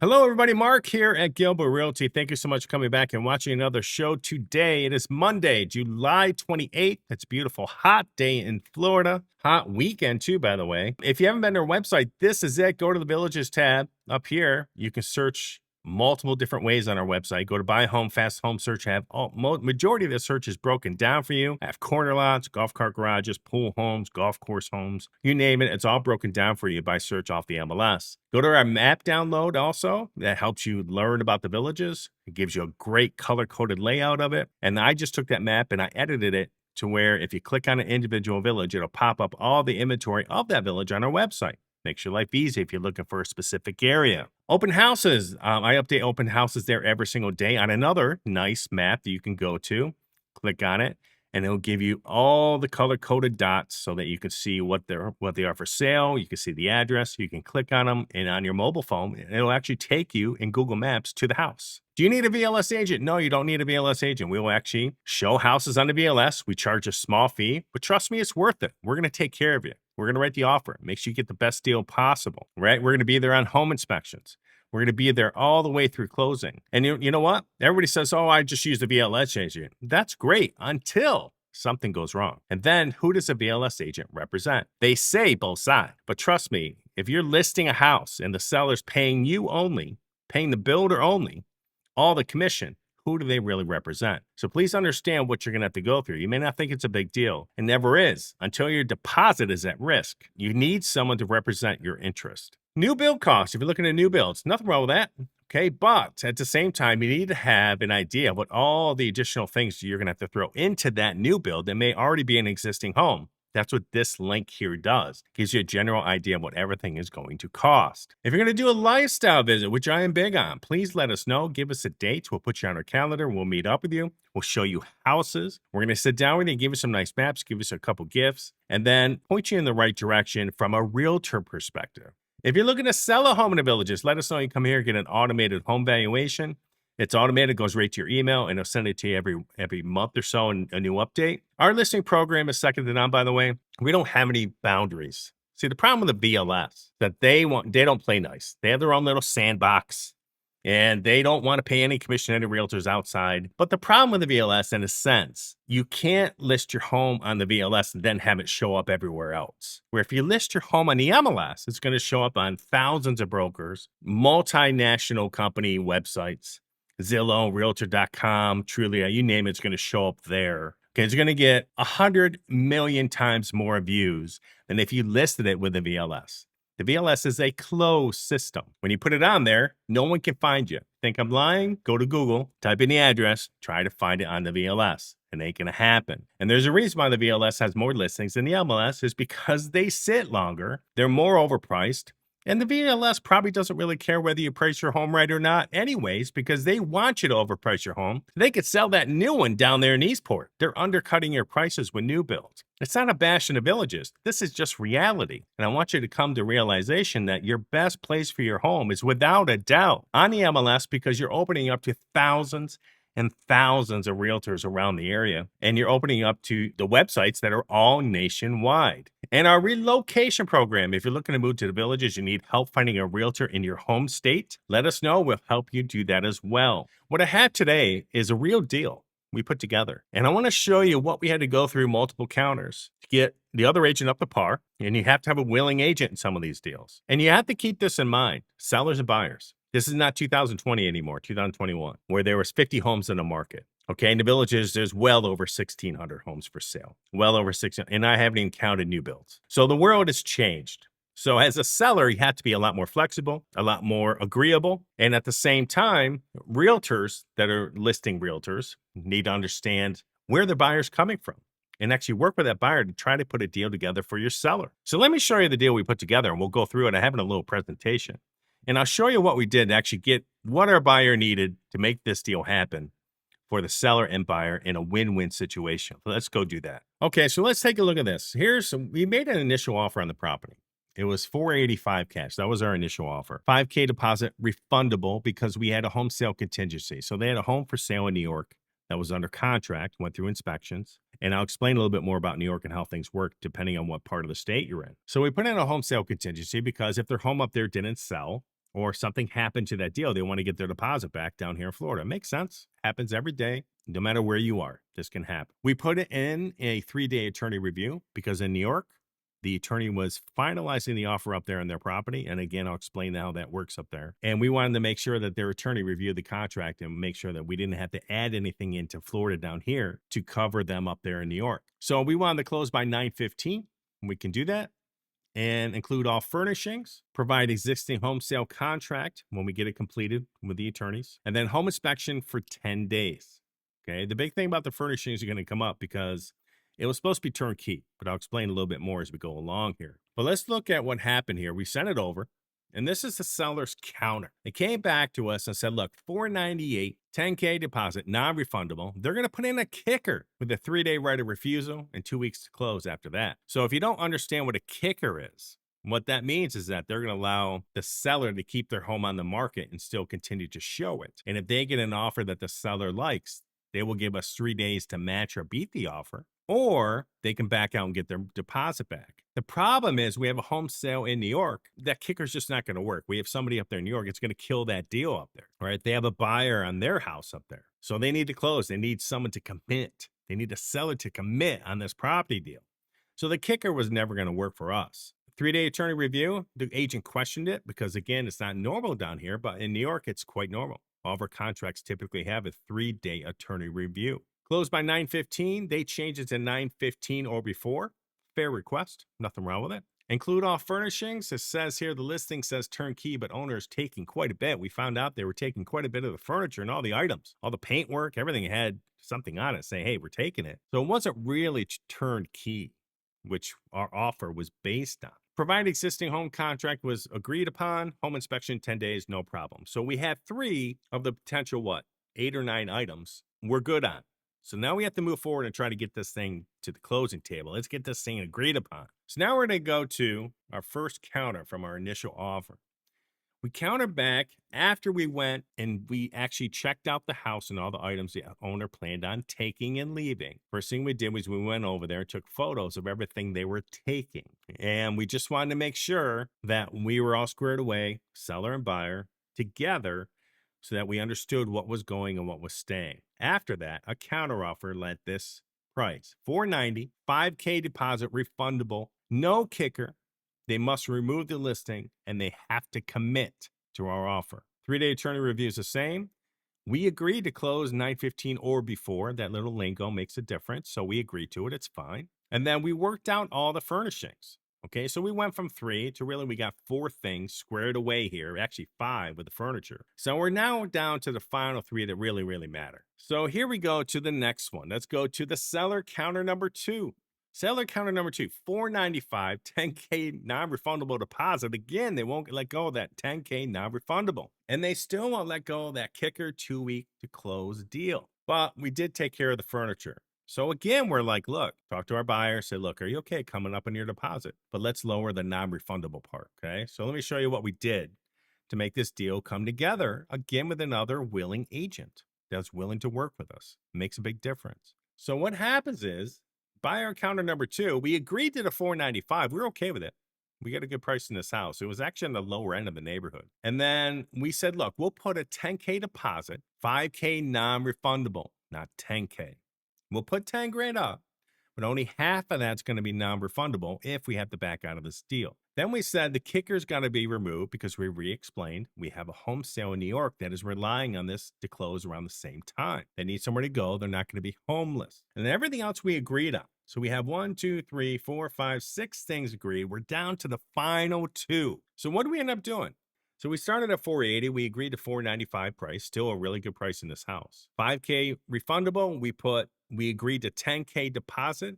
Hello, everybody. Mark here at Gilbo Realty. Thank you so much for coming back and watching another show today. It is Monday, July 28th. It's a beautiful, hot day in Florida. Hot weekend, too, by the way. If you haven't been to our website, this is it. Go to the Villages tab up here. You can search multiple different ways on our website. Go to Buy Home, Fast Home Search. Have majority of the search is broken down for you. I have corner lots, golf cart garages, pool homes, golf course homes. You name it, it's all broken down for you by search off the MLS. Go to our map download also. That helps you learn about the villages. It gives you a great color-coded layout of it. And I just took that map and I edited it to where if you click on an individual village, it'll pop up all the inventory of that village on our website. Makes your life easy if you're looking for a specific area. Open houses. I update open houses there every single day on another nice map that you can go to. Click on it, and it'll give you all the color-coded dots so that you can see what they are for sale. You can see the address. You can click on them, and on your mobile phone, it'll actually take you in Google Maps to the house. Do you need a VLS agent? No, you don't need a VLS agent. We will actually show houses on the VLS. We charge a small fee, but trust me, it's worth it. We're going to take care of you. We're going to write the offer. Make sure you get the best deal possible, right? We're going to be there on home inspections. We're going to be there all the way through closing. And you know what? Everybody says, oh, I just used a VLS agent. That's great until something goes wrong. And then who does a VLS agent represent? They say both sides. But trust me, if you're listing a house and the seller's paying you only, paying the builder only, all the commission, who do they really represent? So please understand what you're going to have to go through. You may not think it's a big deal. It never is until your deposit is at risk. You need someone to represent your interest. New build costs. If you're looking at new builds, nothing wrong with that. Okay, but at the same time, you need to have an idea of what all the additional things you're going to have to throw into that new build that may already be an existing home. That's what this link here does. Gives you a general idea of what everything is going to cost. If you're going to do a lifestyle visit, which I am big on, please let us know. Give us a date. We'll put you on our calendar. We'll meet up with you. We'll show you houses. We're going to sit down with you, give you some nice maps, give us a couple gifts, and then point you in the right direction from a realtor perspective. If you're looking to sell a home in the villages, let us know. You come here, get an automated home valuation. It's automated, goes right to your email, and it'll send it to you every month or so in a new update. Our listing program is second to none, by the way. We don't have any boundaries. See, the problem with the VLS that they don't play nice. They have their own little sandbox, and they don't want to pay any commission to any realtors outside. But the problem with the VLS, in a sense, you can't list your home on the VLS and then have it show up everywhere else. Where if you list your home on the MLS, it's going to show up on thousands of brokers, multinational company websites, Zillow, Realtor.com, Trulia, you name it, it's going to show up there. Okay, it's going to get 100 million times more views than if you listed it with the VLS. The VLS is a closed system. When you put it on there, no one can find you. Think I'm lying? Go to Google, type in the address, try to find it on the VLS. It ain't going to happen. And there's a reason why the VLS has more listings than the MLS is because they sit longer, they're more overpriced, and the VLS probably doesn't really care whether you price your home right or not anyways, because they want you to overprice your home. They could sell that new one down there in Eastport. They're undercutting your prices with new builds. It's not a bash in the villages. This is just reality. And I want you to come to realization that your best place for your home is without a doubt on the MLS, because you're opening up to thousands and thousands of realtors around the area. And you're opening up to the websites that are all nationwide. And our relocation program, if you're looking to move to the villages, you need help finding a realtor in your home state, let us know. We'll help you do that as well. What I have today is a real deal we put together. And I want to show you what we had to go through multiple counters to get the other agent up to par. And you have to have a willing agent in some of these deals. And you have to keep this in mind, sellers and buyers. This is not 2020 anymore, 2021, where there was 50 homes in the market. Okay, in the villages, there's well over 1,600 homes for sale. Well over 600, and I haven't even counted new builds. So the world has changed. So as a seller, you have to be a lot more flexible, a lot more agreeable. And at the same time, realtors that are listing realtors need to understand where the buyer's coming from and actually work with that buyer to try to put a deal together for your seller. So let me show you the deal we put together, and we'll go through it. I have it in a little presentation. And I'll show you what we did to actually get what our buyer needed to make this deal happen for the seller and buyer in a win-win situation. So let's go do that. Okay, so let's take a look at this. We made an initial offer on the property. It was $485 cash. That was our initial offer. $5K deposit refundable because we had a home sale contingency. So they had a home for sale in New York that was under contract, went through inspections. And I'll explain a little bit more about New York and how things work depending on what part of the state you're in. So we put in a home sale contingency because if their home up there didn't sell, or something happened to that deal. They want to get their deposit back down here in Florida. Makes sense. Happens every day. No matter where you are, this can happen. We put it in a 3-day attorney review because in New York, the attorney was finalizing the offer up there on their property. And again, I'll explain how that works up there. And we wanted to make sure that their attorney reviewed the contract and make sure that we didn't have to add anything into Florida down here to cover them up there in New York. So we wanted to close by 9:15. We can do that and include all furnishings, provide existing home sale contract when we get it completed with the attorneys, and then home inspection for 10 days. Okay. The big thing about the furnishings are going to come up because it was supposed to be turnkey, but I'll explain a little bit more as we go along here. But let's look at what happened here. We sent it over, and this is the seller's counter. They came back to us and said, look, $498, 10K deposit, non-refundable. They're going to put in a kicker with a 3-day right of refusal and 2 weeks to close after that. So if you don't understand what a kicker is, what that means is that they're going to allow the seller to keep their home on the market and still continue to show it. And if they get an offer that the seller likes, they will give us 3 days to match or beat the offer, or they can back out and get their deposit back. The problem is we have a home sale in New York. That kicker's just not going to work. We have somebody up there in New York. It's going to kill that deal up there, right? They have a buyer on their house up there. So they need to close. They need someone to commit. They need a seller to commit on this property deal. So the kicker was never going to work for us. 3-day attorney review, the agent questioned it because, again, it's not normal down here, but in New York, it's quite normal. All of our contracts typically have a 3-day attorney review. Close by 9:15. They changed it to 9:15 or before. Fair request. Nothing wrong with it. Include all furnishings. It says here the listing says turnkey, but owner is taking quite a bit. We found out they were taking quite a bit of the furniture and all the items, all the paintwork, everything had something on it saying, hey, we're taking it. So it wasn't really turnkey, which our offer was based on. Provide existing home contract was agreed upon. Home inspection 10 days, no problem. So we had 3 of the potential 8 or 9 items we're good on. So now we have to move forward and try to get this thing to the closing table. Let's get this thing agreed upon. So now we're going to go to our first counter from our initial offer. We countered back after we went and we actually checked out the house and all the items the owner planned on taking and leaving. First thing we did was we went over there and took photos of everything they were taking. And we just wanted to make sure that we were all squared away, seller and buyer, together, so that we understood what was going and what was staying. After that, a counteroffer led this price. $490, 5K deposit refundable, no kicker. They must remove the listing and they have to commit to our offer. 3-day attorney review is the same. We agreed to close 9:15 or before. That little lingo makes a difference. So we agreed to it. It's fine. And then we worked out all the furnishings. Okay, so we went from 3 to really we got 4 things squared away here, actually 5 with the furniture. So we're now down to the final 3 that really, really matter. So here we go to the next one. Let's go to the seller counter number 2. Seller counter number 2, $495, 10K non-refundable deposit. Again, they won't let go of that 10K non-refundable. And they still won't let go of that kicker 2-week to close deal. But we did take care of the furniture. So again, we're like, look, talk to our buyer, say, look, are you okay coming up on your deposit? But let's lower the non-refundable part, okay? So let me show you what we did to make this deal come together, again, with another willing agent that's willing to work with us. It makes a big difference. So what happens is, buyer counter number 2, we agreed to the $495. We're okay with it. We got a good price in this house. It was actually on the lower end of the neighborhood. And then we said, look, we'll put a 10K deposit, 5K non-refundable, not 10K. We'll put 10 grand up, but only half of that's going to be non-refundable if we have to back out of this deal. Then we said the kicker's got to be removed because we re-explained we have a home sale in New York that is relying on this to close around the same time. They need somewhere to go. They're not going to be homeless. And then everything else we agreed on. So we have 1, 2, 3, 4, 5, 6 things agreed. We're down to the final 2. So what do we end up doing? So we started at $480. We agreed to $495 price. Still a really good price in this house. 5K refundable. We agreed to 10K deposit,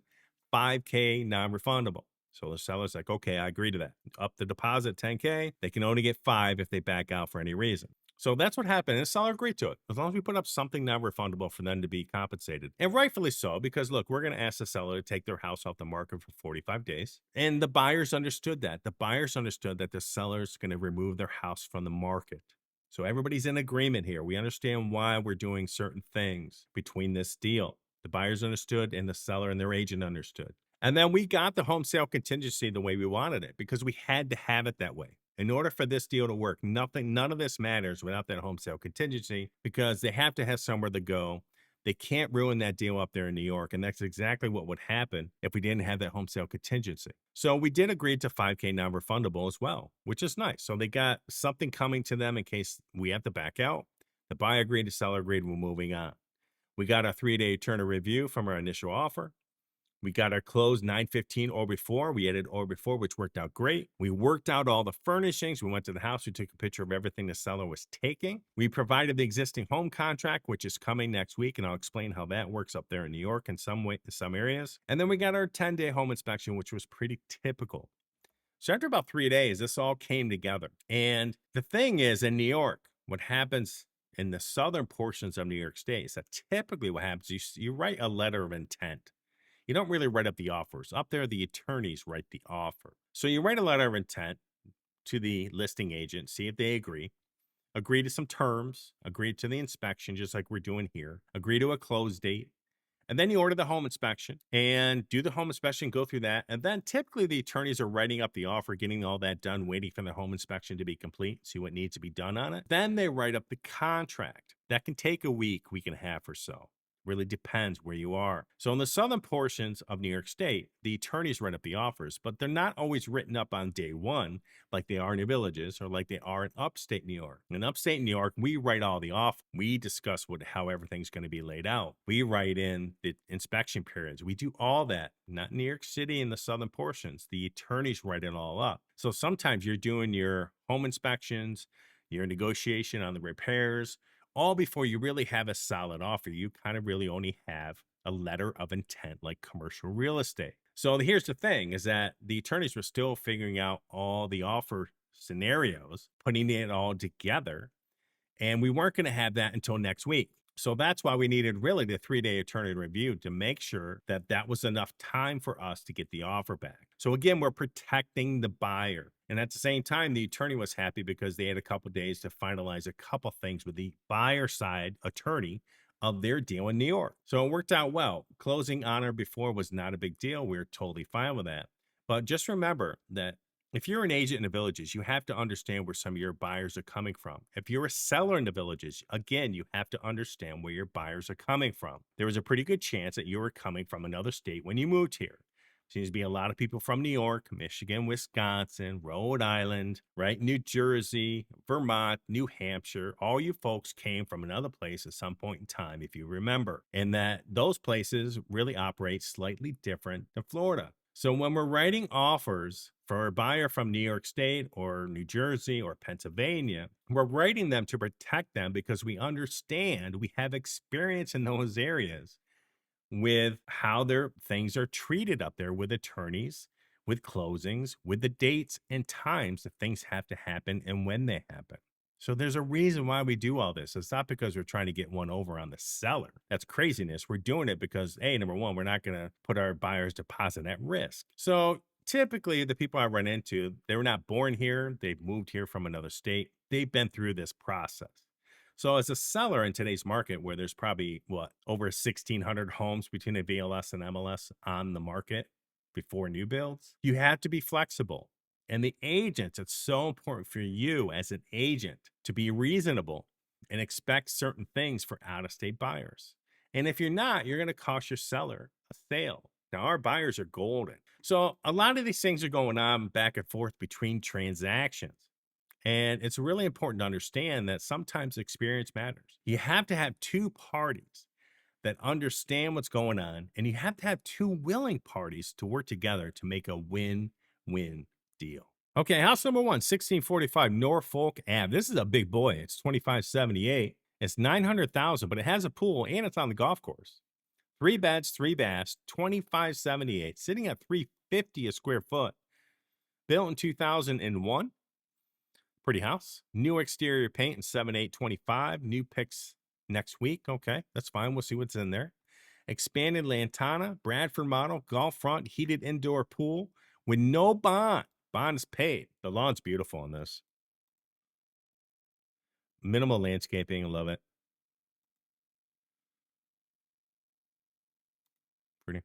5K non-refundable. So the seller's like, okay, I agree to that. Up the deposit, 10K. They can only get 5 if they back out for any reason. So that's what happened. And the seller agreed to it. As long as we put up something non-refundable for them to be compensated. And rightfully so, because look, we're going to ask the seller to take their house off the market for 45 days. And the buyers understood that. The buyers understood that the seller's going to remove their house from the market. So everybody's in agreement here. We understand why we're doing certain things between this deal. The buyers understood and the seller and their agent understood. And then we got the home sale contingency the way we wanted it because we had to have it that way. In order for this deal to work, none of this matters without that home sale contingency, because they have to have somewhere to go. They can't ruin that deal up there in New York. And that's exactly what would happen if we didn't have that home sale contingency. So we did agree to $5K non-refundable as well, which is nice. So they got something coming to them in case we have to back out. The buyer agreed, the seller agreed, we're moving on. We got our 3-day turn of review from our initial offer. We got our close 9/15 or before. We added or before, which worked out great. We worked out all the furnishings. We went to the house. We took a picture of everything the seller was taking. We provided the existing home contract, which is coming next week, and I'll explain how that works up there in New York in some areas. And then we got our 10-day home inspection, which was pretty typical. So after about 3 days, this all came together. And the thing is, in New York, what happens in the southern portions of New York State is that typically what happens, you write a letter of intent. You don't really write up the offers. Up there, the attorneys write the offer. So you write a letter of intent to the listing agent, see if they agree to some terms, agree to the inspection, just like we're doing here, agree to a close date. And then you order the home inspection and do the home inspection, go through that. And then typically the attorneys are writing up the offer, getting all that done, waiting for the home inspection to be complete, see what needs to be done on it. Then they write up the contract. That can take a week and a half or so. Really depends where you are. So in the southern portions of New York State, the attorneys write up the offers, but they're not always written up on day one like they are in the villages or like they are in upstate New York. In upstate New York, we write all the off. We discuss how everything's going to be laid out. We write in the inspection periods. We do all that. Not in New York City in the southern portions. The attorneys write it all up. So sometimes you're doing your home inspections, your negotiation on the repairs, all before you really have a solid offer. You kind of really only have a letter of intent like commercial real estate. So here's the thing is that the attorneys were still figuring out all the offer scenarios, putting it all together. And we weren't going to have that until next week. So that's why we needed really the 3-day attorney review to make sure that that was enough time for us to get the offer back. So again, we're protecting the buyer. And at the same time, the attorney was happy because they had a couple of days to finalize a couple things with the buyer side attorney of their deal in New York. So it worked out well. Closing on or before was not a big deal. We were totally fine with that. But just remember that if you're an agent in the villages, you have to understand where some of your buyers are coming from. If you're a seller in the villages, again, you have to understand where your buyers are coming from. There was a pretty good chance that you were coming from another state when you moved here. Seems to be a lot of people from New York, Michigan, Wisconsin, Rhode Island, right? New Jersey, Vermont, New Hampshire. All you folks came from another place at some point in time, if you remember, and that those places really operate slightly different than Florida. So when we're writing offers for a buyer from New York State or New Jersey or Pennsylvania, we're writing them to protect them because we understand, we have experience in those areas with how their things are treated up there with attorneys, with closings, with the dates and times that things have to happen and when they happen. So there's a reason why we do all this. It's not because we're trying to get one over on the seller. That's craziness. We're doing it because, A, number one, we're not going to put our buyer's deposit at risk. So typically the people I run into, they were not born here. They've moved here from another state. They've been through this process. So as a seller in today's market where there's probably, over 1,600 homes between a VLS and MLS on the market before new builds, you have to be flexible. And the agents, it's so important for you as an agent to be reasonable and expect certain things for out-of-state buyers. And if you're not, you're going to cost your seller a sale. Now, our buyers are golden. So a lot of these things are going on back and forth between transactions. And it's really important to understand that sometimes experience matters. You have to have two parties that understand what's going on, and you have to have two willing parties to work together to make a win-win deal. Okay, house number 1, 1645 Norfolk Ave. This is a big boy. It's 2578. It's 900,000, but it has a pool and it's on the golf course. 3 beds, 3 baths, 2578, sitting at $350 a square foot. Built in 2001. Pretty house. New exterior paint in 7/8/25. New picks next week. Okay, that's fine. We'll see what's in there. Expanded Lantana, Bradford model, golf front, heated indoor pool with no bond. Bond is paid. The lawn's beautiful on this. Minimal landscaping. I love it. Pretty.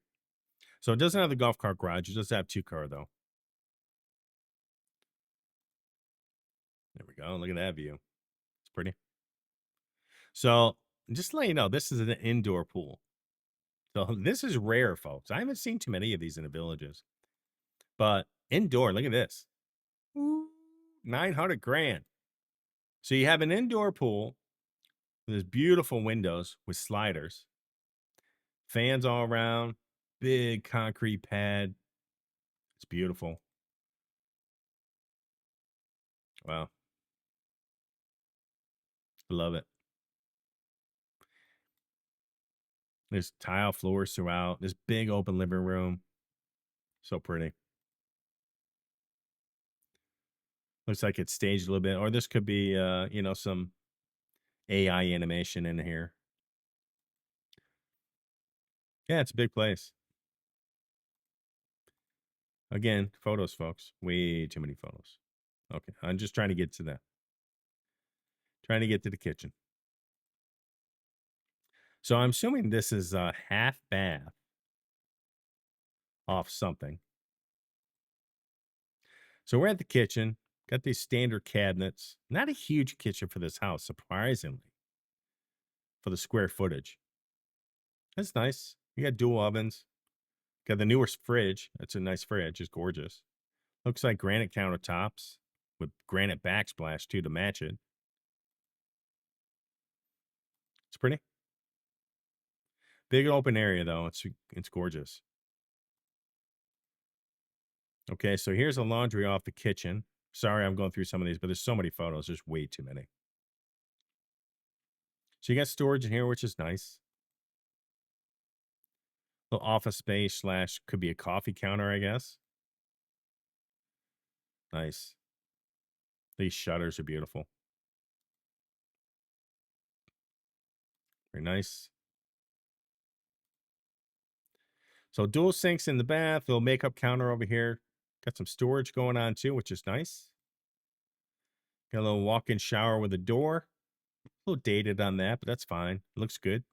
So it doesn't have the golf cart garage. It does have 2 car though. go. Look at that view. It's pretty. So just to let you know, this is an indoor pool. So this is rare, folks. I haven't seen too many of these in the villages. But indoor, look at this. 900 grand. So you have an indoor pool. There's beautiful windows with sliders. Fans all around. Big concrete pad. It's beautiful. Wow. Love it. There's tile floors throughout. This big open living room. So pretty. Looks like it's staged a little bit. Or this could be, you know, some AI animation in here. Yeah, it's a big place. Again, photos, folks. Way too many photos. Okay, I'm just trying to get to that. Trying to get to the kitchen. So I'm assuming this is a half bath off something. So we're at the kitchen. Got these standard cabinets. Not a huge kitchen for this house, surprisingly, for the square footage. That's nice. You got dual ovens. Got the newest fridge. That's a nice fridge. It's gorgeous. Looks like granite countertops with granite backsplash, too, to match it. It's pretty. Big open area, though. It's gorgeous. Okay, so here's a laundry off the kitchen. Sorry, I'm going through some of these, but there's so many photos. There's way too many. So you got storage in here, which is nice. Little office space slash could be a coffee counter, I guess. Nice. These shutters are beautiful. Very nice. So dual sinks in the bath, little makeup counter over here. Got some storage going on too, which is nice. Got a little walk-in shower with a door. A little dated on that, but that's fine. It looks good.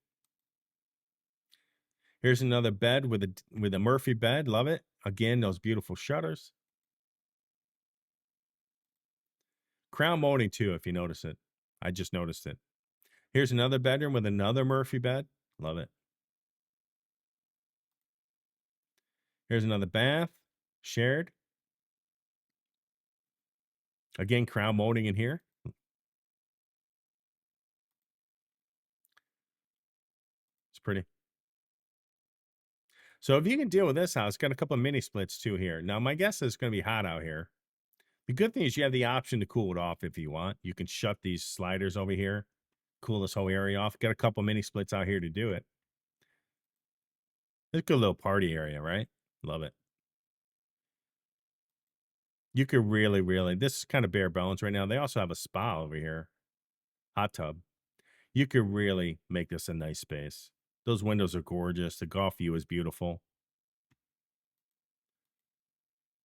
Here's another bed with a Murphy bed. Love it. Again, those beautiful shutters. Crown molding too, if you notice it. I just noticed it. Here's another bedroom with another Murphy bed. Love it. Here's another bath. Shared. Again, crown molding in here. It's pretty. So if you can deal with this house, got a couple of mini splits too here. Now, my guess is it's going to be hot out here. The good thing is you have the option to cool it off if you want. You can shut these sliders over here, cool this whole area off. Got a couple mini splits out here to do it. It's a good little party area, right? Love it. You could really, this is kind of bare bones right now. They also have a spa over here, hot tub. You could really make this a nice space. Those windows are gorgeous. The golf view is beautiful.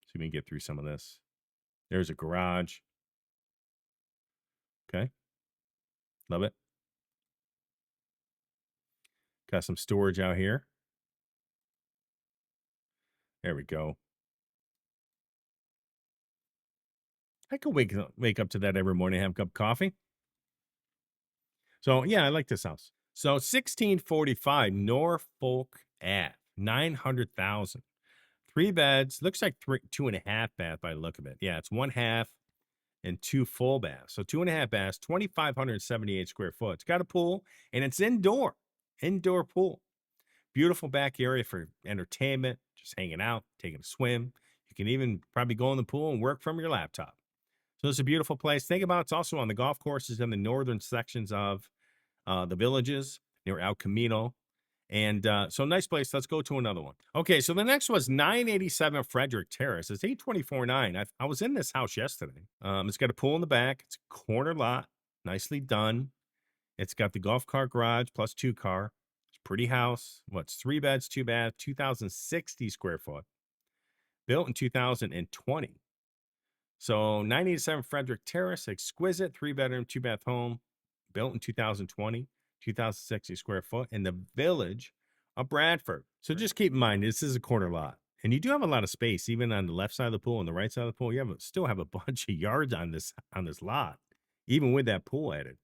So we can get through some of this. There's a garage. Okay. Love it. Got some storage out here. There we go. I could wake up to that every morning, have a cup of coffee. So, yeah, I like this house. So, 1645 Norfolk Ave, 900,000. 3 beds. Looks like 2.5 bath by the look of it. Yeah, it's 1/2 and 2 full baths. So 2.5 baths, 2,578 square foot. It's got a pool, and it's indoor pool. Beautiful back area for entertainment, just hanging out, taking a swim. You can even probably go in the pool and work from your laptop. So it's a beautiful place. Think about it's also on the golf courses in the northern sections of the villages near El Camino. And so nice place. Let's go to another one. Okay, so the next was 987 Frederick Terrace. It's 824.9. I was in this house yesterday. It's got a pool in the back. It's a corner lot, nicely done. It's got the golf cart garage plus 2 car. It's a pretty house. What's 3 beds, 2 baths, 2,060 square foot. Built in 2020. So 987 Frederick Terrace, exquisite 3-bedroom, 2-bath home, built in 2020. 2,060 square foot in the village of Bradford. So just keep in mind, this is a corner lot. And you do have a lot of space, even on the left side of the pool and the right side of the pool. You still have a bunch of yards on this lot. even with that pool added.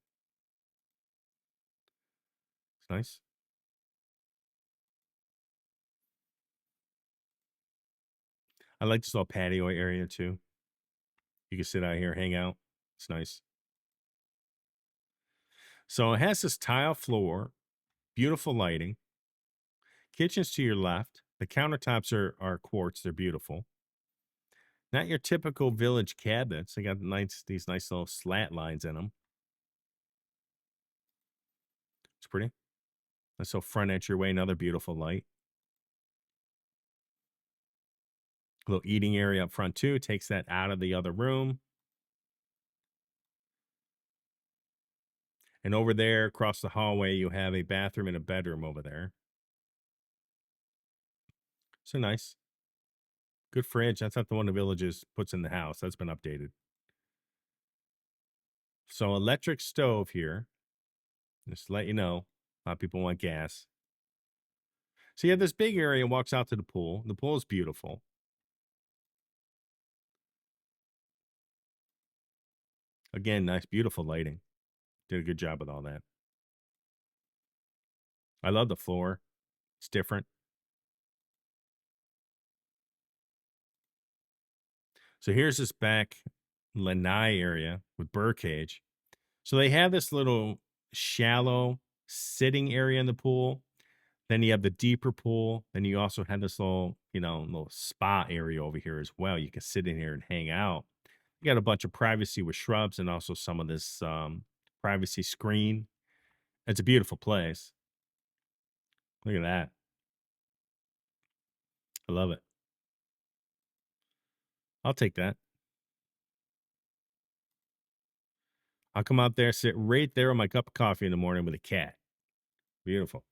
It's nice. I like this little patio area too. You can sit out here, hang out. It's nice. So it has this tile floor, beautiful lighting. Kitchen's to your left. The countertops are quartz. They're beautiful. Not your typical village cabinets. They got these nice little slat lines in them. It's pretty. Nice little front entryway, another beautiful light. A little eating area up front too. Takes that out of the other room. And over there, across the hallway, you have a bathroom and a bedroom over there. So nice. Good fridge. That's not the one the Villages puts in the house. That's been updated. So electric stove here. Just to let you know, a lot of people want gas. So you have this big area, walks out to the pool. The pool is beautiful. Again, nice, beautiful lighting. Did a good job with all that. I love the floor. It's different. So here's this back lanai area with birdcage. So they have this little shallow sitting area in the pool. Then you have the deeper pool. Then you also have this little, little spa area over here as well. You can sit in here and hang out. You got a bunch of privacy with shrubs and also some of this privacy screen. It's a beautiful place. Look at that. I love it. I'll take that. I'll come out there, sit right there on my cup of coffee in the morning with a cat. Beautiful.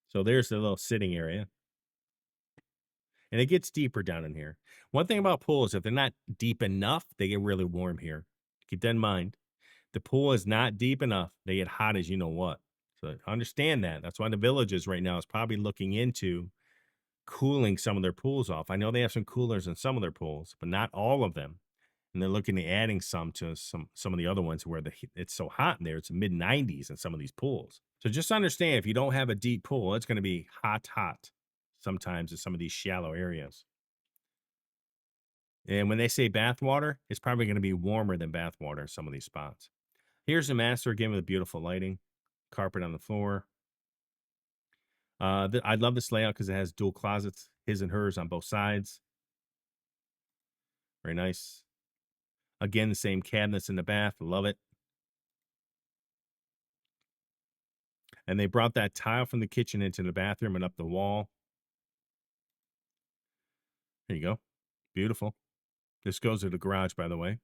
So there's the little sitting area. And it gets deeper down in here. One thing about pools, if they're not deep enough, they get really warm here. Keep that in mind. The pool is not deep enough. They get hot as you know what. So understand that. That's why the Villages right now is probably looking into cooling some of their pools off. I know they have some coolers in some of their pools, but not all of them. And they're looking at adding some to some of the other ones where it's so hot in there. It's mid 90s in some of these pools. So just understand, if you don't have a deep pool, it's going to be hot sometimes in some of these shallow areas. And when they say bath water, it's probably going to be warmer than bath water in some of these spots. Here's the master again with beautiful lighting, carpet on the floor. I love this layout because it has dual closets, his and hers on both sides. Very nice. Again, the same cabinets in the bath. Love it. And they brought that tile from the kitchen into the bathroom and up the wall. There you go. Beautiful. This goes to the garage, by the way.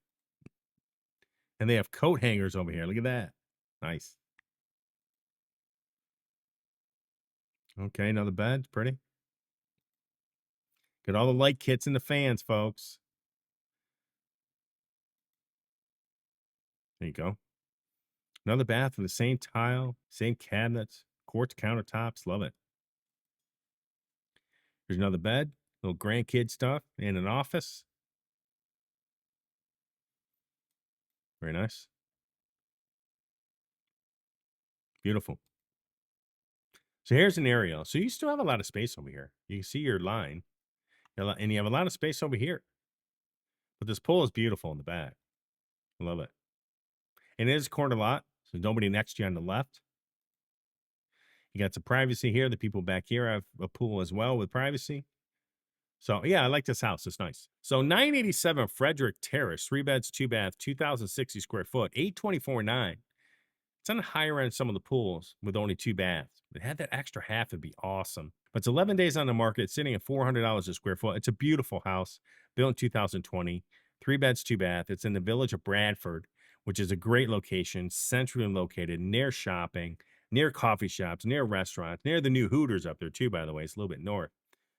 And they have coat hangers over here. Look at that. Nice. Okay, another bed. Pretty. Got all the light kits and the fans, folks. There you go. Another bath with the same tile, same cabinets, quartz countertops. Love it. Here's another bed, little grandkid stuff, and an office. Very nice. Beautiful. So here's an aerial. So you still have a lot of space over here. You can see your line, and you have a lot of space over here. But this pool is beautiful in the back. I love it. And it is a corner lot, so nobody next to you on the left. You got some privacy here. The people back here have a pool as well with privacy. So, yeah, I like this house. It's nice. So, 987 Frederick Terrace, 3 beds, 2 bath, 2,060 square foot, 824.9. It's on the higher end of some of the pools with only 2 baths. If it had that extra half, it'd be awesome. But it's 11 days on the market. It's sitting at $400 a square foot. It's a beautiful house, built in 2020. 3 beds, 2 bath. It's in the village of Bradford, which is a great location, centrally located, near shopping, near coffee shops, near restaurants, near the new Hooters up there too, by the way. It's a little bit north.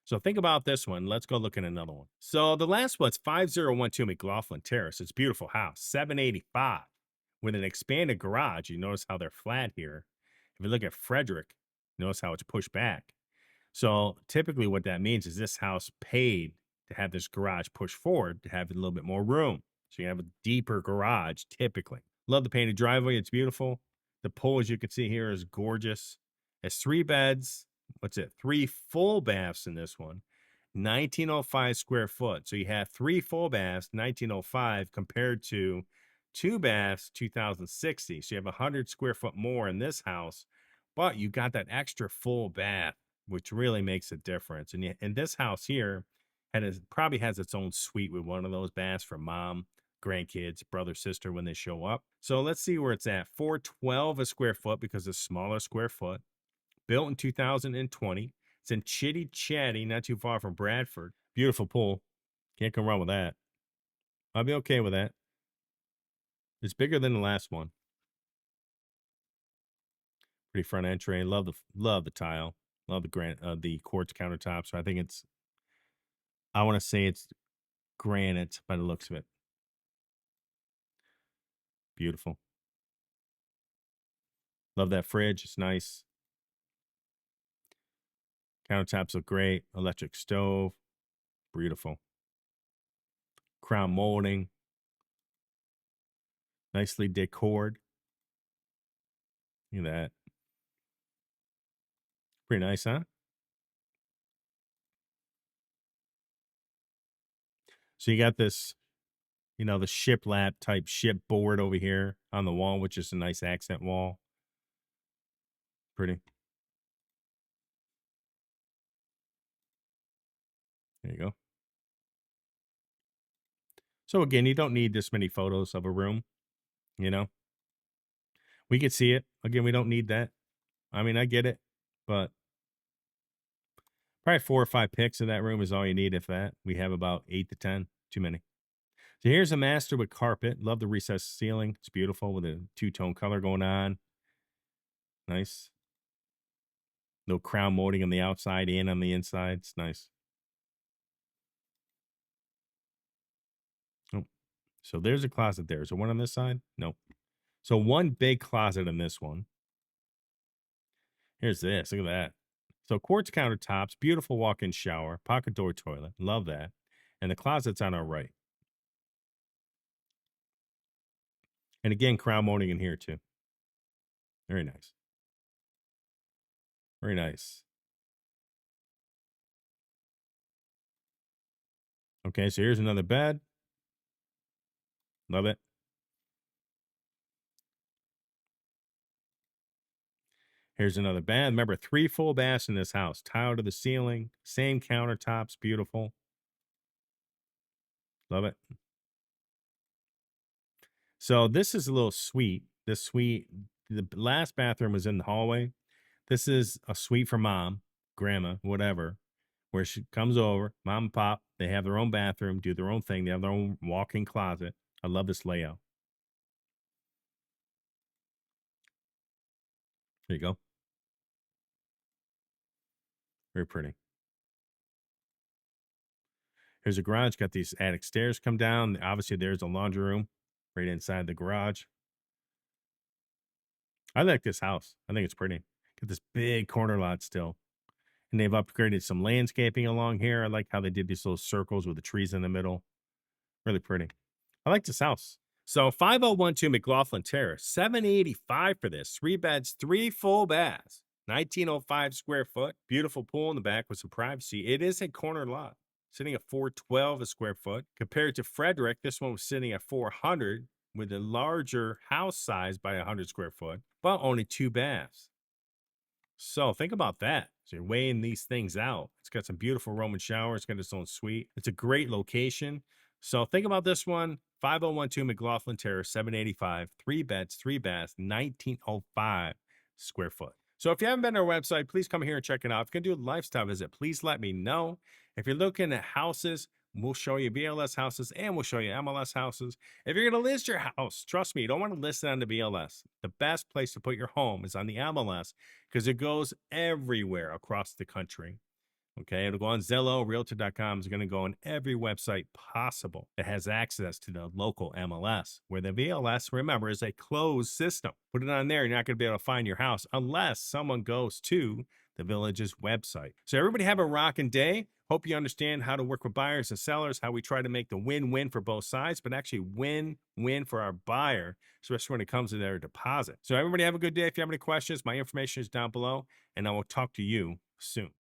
So think about this one. Let's go look at another one. So the last one's 5012 McLaughlin Terrace. It's a beautiful house, $785 with an expanded garage. You notice how they're flat here. If you look at Frederick, notice how it's pushed back. So typically what that means is this house paid to have this garage pushed forward to have a little bit more room. So you have a deeper garage, typically. Love the painted driveway. It's beautiful. The pool, as you can see here, is gorgeous. It's 3 beds. What's it? 3 full baths in this one. 1905 square foot. So you have 3 full baths, 1905, compared to 2 baths, 2060. So you have 100 square foot more in this house, but you got that extra full bath, which really makes a difference. And this house here probably has its own suite with one of those baths for mom, grandkids, brother, sister when they show up. So let's see where it's at. 412 a square foot because it's smaller square foot. Built in 2020. It's in Chitty Chatty, not too far from Bradford. Beautiful pool. Can't come wrong with that. I'll be okay with that. It's bigger than the last one. Pretty front entry. Love the tile. Love the quartz countertop. So I think I want to say it's granite by the looks of it. Beautiful. Love that fridge. It's nice. Countertops look great. Electric stove. Beautiful. Crown molding. Nicely decored. Look at that. Pretty nice, huh? So you got this, the shiplap type shipboard over here on the wall, which is a nice accent wall. Pretty. There you go. So again, you don't need this many photos of a room, We could see it. Again, we don't need that. I mean, I get it, but probably 4 or 5 pics of that room is all you need, if that. We have about 8 to 10. Too many. So here's a master with carpet. Love the recessed ceiling. It's beautiful with a 2-tone color going on. Nice. No crown molding on the outside and on the inside. It's nice. Oh, so there's a closet there. Is there one on this side? Nope. So one big closet in this one. Here's this. Look at that. So quartz countertops, beautiful walk-in shower, pocket door toilet. Love that. And the closet's on our right. And again, crown molding in here too. Very nice. Very nice. Okay, so here's another bed. Love it. Here's another bath. Remember, 3 full baths in this house. Tile to the ceiling. Same countertops. Beautiful. Love it. So this is a little suite. This suite, the last bathroom was in the hallway. This is a suite for mom, grandma, whatever, where she comes over, mom and pop, they have their own bathroom, do their own thing. They have their own walk-in closet. I love this layout. There you go. Very pretty. Here's a garage. Got these attic stairs come down. Obviously, there's a laundry room right inside the garage. I like this house. I think it's pretty. Got this big corner lot still. And they've upgraded some landscaping along here. I like how they did these little circles with the trees in the middle. Really pretty. I like this house. So 5012 McLaughlin Terrace, $785 for this. 3 beds, 3 full baths, 1905 square foot. Beautiful pool in the back with some privacy. It is a corner lot, sitting at 412 a square foot. Compared to Frederick, this one was sitting at 400 with a larger house size by 100 square foot, but only 2 baths. So think about that. So you're weighing these things out. It's got some beautiful Roman showers. It's got its own suite. It's a great location. So think about this one. 5012 McLaughlin Terrace, $785, 3 beds, 3 baths, 1905 square foot. So if you haven't been to our website, please come here and check it out. If you're going to do a lifestyle visit, please let me know. If you're looking at houses, we'll show you BLS houses and we'll show you MLS houses. If you're going to list your house, trust me, you don't want to list it on the BLS. The best place to put your home is on the MLS because it goes everywhere across the country. Okay, it'll go on Zillow, Realtor.com. It's going to go on every website possible that has access to the local MLS, where the BLS, remember, is a closed system. Put it on there, you're not going to be able to find your house unless someone goes to the Village's website. So everybody have a rocking day. Hope you understand how to work with buyers and sellers, how we try to make the win-win for both sides, but actually win-win for our buyer, especially when it comes to their deposit. So everybody have a good day. If you have any questions, my information is down below, and I will talk to you soon.